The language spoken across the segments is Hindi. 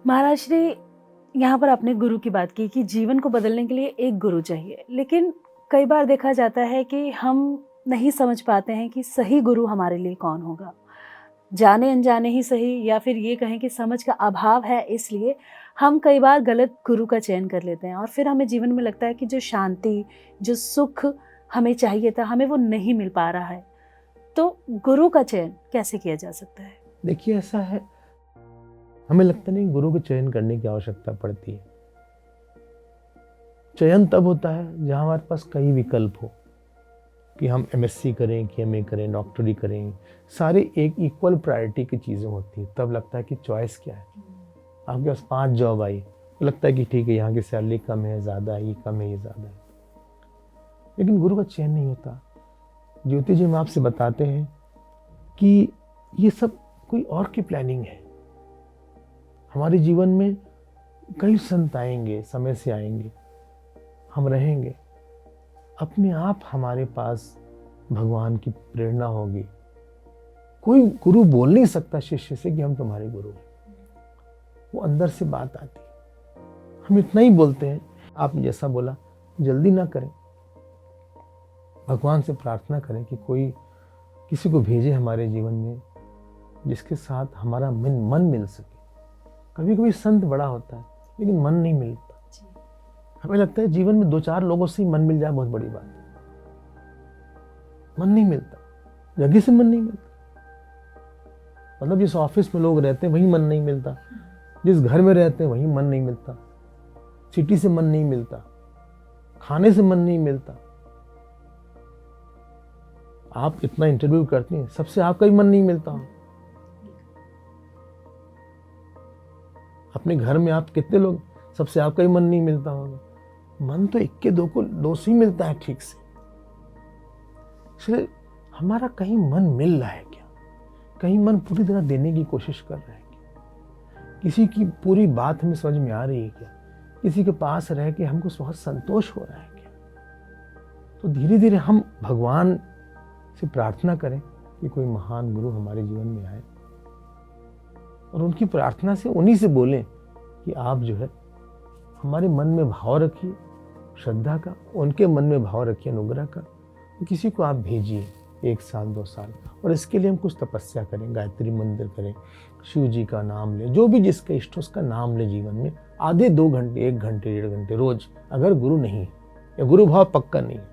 महाराज श्री, यहाँ पर आपने गुरु की बात की कि जीवन को बदलने के लिए एक गुरु चाहिए, लेकिन कई बार देखा जाता है कि हम नहीं समझ पाते हैं कि सही गुरु हमारे लिए कौन होगा। जाने अनजाने ही सही, या फिर ये कहें कि समझ का अभाव है, इसलिए हम कई बार गलत गुरु का चयन कर लेते हैं और फिर हमें जीवन में लगता है कि जो शांति, जो सुख हमें चाहिए था, हमें वो नहीं मिल पा रहा है। तो गुरु का चयन कैसे किया जा सकता है? देखिए, ऐसा है, हमें लगता नहीं गुरु का चयन करने की आवश्यकता पड़ती है। चयन तब होता है जहां हमारे पास कई विकल्प हो कि हम एमएससी करें कि एमए करें, डॉक्टरी करें, सारे एक इक्वल प्रायोरिटी की चीज़ें होती हैं। तब लगता है कि चॉइस क्या है। आपके पास 5 जॉब आई, तो लगता है कि ठीक है, यहाँ की सैलरी कम है, ज़्यादा है, ये कम है, ये ज़्यादा है, लेकिन गुरु का चयन नहीं होता। ज्योति जी हम आपसे बताते हैं कि ये सब कोई और की प्लानिंग है। हमारे जीवन में कई संत आएंगे, समय से आएंगे, हम रहेंगे, अपने आप हमारे पास भगवान की प्रेरणा होगी। कोई गुरु बोल नहीं सकता शिष्य से कि हम तुम्हारे गुरु हैं, वो अंदर से बात आती है। हम इतना ही बोलते हैं, आपने जैसा बोला, जल्दी ना करें, भगवान से प्रार्थना करें कि कोई किसी को भेजे हमारे जीवन में जिसके साथ हमारा मन मिल सके। कभी कभी संत बड़ा होता है लेकिन मन नहीं मिलता। हमें लगता है जीवन में 2-4 लोगों से ही मन मिल जाए बहुत बड़ी बात है। मन नहीं मिलता, जगह से मन नहीं मिलता। मतलब जिस ऑफिस में लोग रहते हैं वहीं मन नहीं मिलता, जिस घर में रहते हैं वहीं मन नहीं मिलता, सिटी से मन नहीं मिलता, खाने से मन नहीं मिलता। आप इतना इंटरव्यू करते हैं, सबसे आपका ही मन नहीं मिलता हो। अपने घर में आप कितने लोग, सबसे आपका ही मन नहीं मिलता होगा। मन तो 1 के 2 से ही मिलता है ठीक से। इसलिए हमारा कहीं मन मिल रहा है क्या? कहीं मन पूरी तरह देने की कोशिश कर रहा है क्या? किसी की पूरी बात हमें समझ में आ रही है क्या? किसी के पास रह के हमको बहुत संतोष हो रहा है क्या? तो धीरे धीरे हम भगवान से प्रार्थना करें कि कोई महान गुरु हमारे जीवन में आए, और उनकी प्रार्थना से उन्हीं से बोलें कि आप जो है हमारे मन में भाव रखिए श्रद्धा का, उनके मन में भाव रखिए अनुग्रह का। तो किसी को आप भेजिए 1 साल 2 साल, और इसके लिए हम कुछ तपस्या करें, गायत्री मंदिर करें, शिव जी का नाम लें, जो भी जिसका इष्ट उसका नाम ले जीवन में, आधे 2 घंटे 1 घंटे 1.5 घंटे रोज। अगर गुरु नहीं है या गुरु भाव पक्का नहीं है,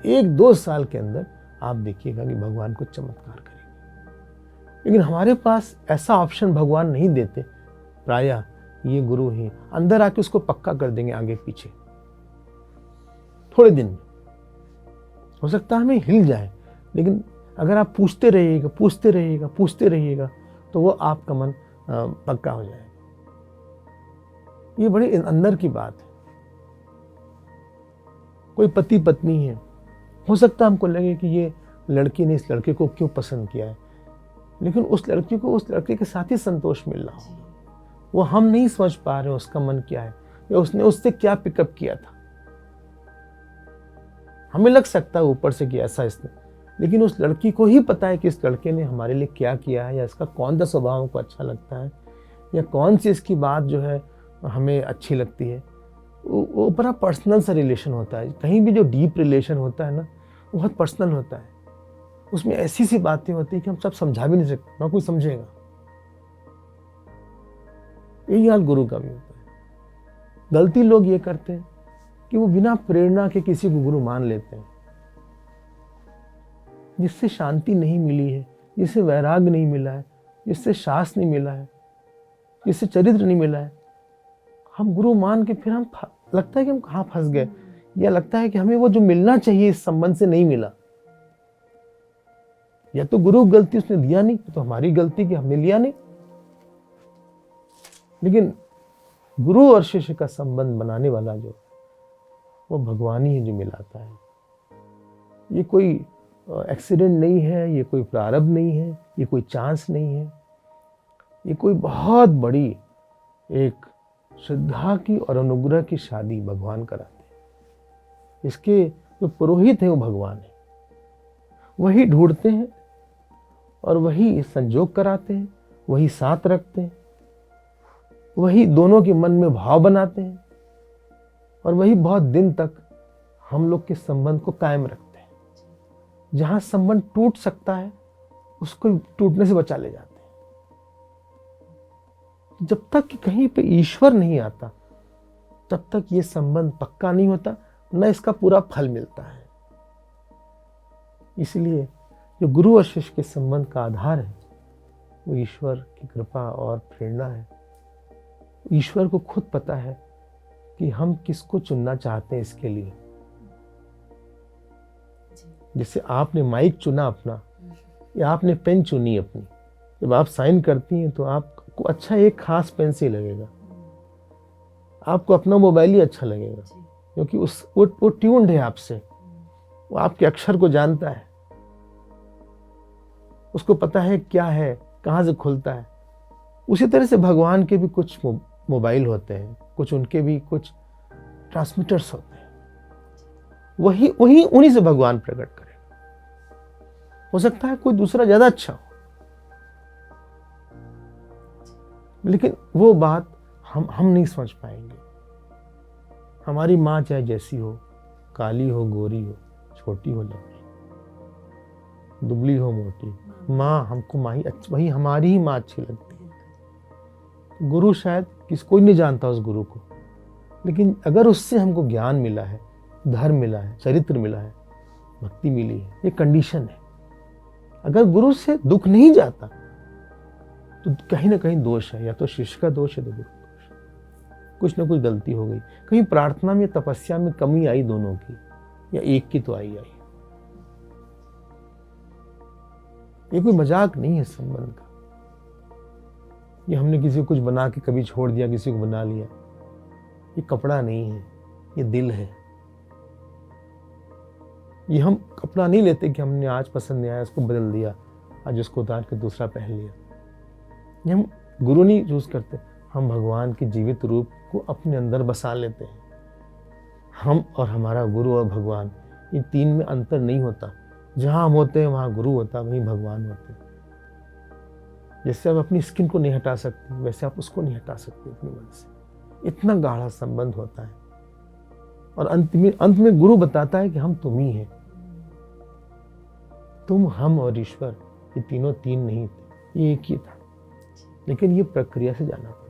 1-2 साल के अंदर आप देखिएगा कि भगवान को चमत्कार करेंगे। लेकिन हमारे पास ऐसा ऑप्शन भगवान नहीं देते। प्रायः ये गुरु ही अंदर आके उसको पक्का कर देंगे आगे पीछे थोड़े दिन में। हो सकता है हमें हिल जाए, लेकिन अगर आप पूछते रहिएगा तो वो आपका मन पक्का हो जाएगा। ये बड़ी अंदर की बात है। कोई पति पत्नी है, हो सकता है हमको लगे कि ये लड़की ने इस लड़के को क्यों पसंद किया है, लेकिन उस लड़की को उस लड़के के साथ ही संतोष मिल रहा हो। वो हम नहीं समझ पा रहे उसका मन क्या है या उसने उससे क्या पिकअप किया था। हमें लग सकता है ऊपर से कि ऐसा इसने, लेकिन उस लड़की को ही पता है कि इस लड़के ने हमारे लिए क्या किया है, या इसका कौन सा स्वभाव हमको अच्छा लगता है, या कौन सी इसकी बात जो है हमें अच्छी लगती है। वो बड़ा पर्सनल सा रिलेशन होता है। कहीं भी जो डीप रिलेशन होता है ना, वो बहुत पर्सनल होता है। उसमें ऐसी सी बातें होती है कि हम सब समझा भी नहीं सकते, ना कोई समझेगा। यही हाल गुरु का भी होता है। गलती लोग ये करते हैं कि वो बिना प्रेरणा के किसी को गुरु मान लेते हैं, जिससे शांति नहीं मिली है, जिससे वैराग्य नहीं मिला है, जिससे शास्त्र नहीं मिला है, जिससे चरित्र नहीं मिला है, हम गुरु मान के फिर हम लगता है कि हम कहाँ फंस गए, या लगता है कि हमें वो जो मिलना चाहिए इस संबंध से नहीं मिला। या तो गुरु गलती, उसने दिया नहीं, तो हमारी गलती कि हमने लिया नहीं। लेकिन गुरु और शिष्य का संबंध बनाने वाला जो, वो भगवान ही है जो मिलाता है। ये कोई एक्सीडेंट नहीं है, ये कोई प्रारब्ध नहीं है, ये कोई चांस नहीं है। ये कोई बहुत बड़ी एक श्रद्धा की और अनुग्रह की शादी भगवान कराते हैं। इसके जो पुरोहित हैं वो भगवान है, वही ढूंढते हैं और वही संजोग कराते हैं, वही साथ रखते हैं, वही दोनों के मन में भाव बनाते हैं और वही बहुत दिन तक हम लोग के संबंध को कायम रखते हैं। जहां संबंध टूट सकता है उसको टूटने से बचा ले जाते हैं। जब तक कि कहीं पे ईश्वर नहीं आता तब तक ये संबंध पक्का नहीं होता, न इसका पूरा फल मिलता है। इसलिए जो गुरु और शिष्य के संबंध का आधार है वो ईश्वर की कृपा और प्रेरणा है। ईश्वर को खुद पता है कि हम किसको चुनना चाहते हैं इसके लिए। जैसे आपने माइक चुना अपना या आपने पेन चुनी अपनी, जब आप साइन करती हैं तो आपको अच्छा एक खास पेन से लगेगा, आपको अपना मोबाइल ही अच्छा लगेगा क्योंकि वो ट्यून्ड है आपसे, वो आपके अक्षर को जानता है, उसको पता है क्या है, कहाँ से खुलता है। उसी तरह से भगवान के भी कुछ मोबाइल होते हैं, कुछ उनके भी कुछ ट्रांसमीटर्स होते हैं, वही उन्हीं से भगवान प्रकट करें। हो सकता है कोई दूसरा ज्यादा अच्छा हो, लेकिन वो बात हम नहीं समझ पाएंगे। हमारी माँ चाहे जैसी हो, काली हो, गोरी हो, छोटी हो, लंबी, दुबली हो, मोटी, माँ हमको वही हमारी ही माँ अच्छी लगती है। गुरु शायद कोई नहीं जानता उस गुरु को, लेकिन अगर उससे हमको ज्ञान मिला है, धर्म मिला है, चरित्र मिला है, भक्ति मिली है, ये कंडीशन है। अगर गुरु से दुख नहीं जाता तो कहीं ना कहीं दोष है, या तो शिष्य का दोष है तो गुरु का दोष है। कुछ ना कुछ गलती हो गई, कहीं प्रार्थना में तपस्या में कमी आई दोनों की, या एक की तो आई। ये कोई मजाक नहीं है संबंध का। ये हमने किसी को कुछ बना के कभी छोड़ दिया, किसी को बना लिया, ये कपड़ा नहीं है, ये दिल है। ये हम कपड़ा नहीं लेते कि हमने आज पसंद नहीं आया उसको बदल दिया, आज उसको उतार के दूसरा पहन लिया। ये हम गुरु नहीं चूज करते, हम भगवान के जीवित रूप को अपने अंदर बसा लेते हैं। हम और हमारा गुरु और भगवान, ये तीन में अंतर नहीं होता। जहां हम होते हैं वहां गुरु होता है, वहीं भगवान होते हैं। जैसे आप अपनी स्किन को नहीं हटा सकते वैसे आप उसको नहीं हटा सकते अपने मन से। इतना गाढ़ा संबंध होता है। और अंत में गुरु बताता है कि हम तुम ही हैं, तुम, हम और ईश्वर, ये तीनों तीन नहीं थे, ये एक ही था। लेकिन ये प्रक्रिया से जाना पड़ा।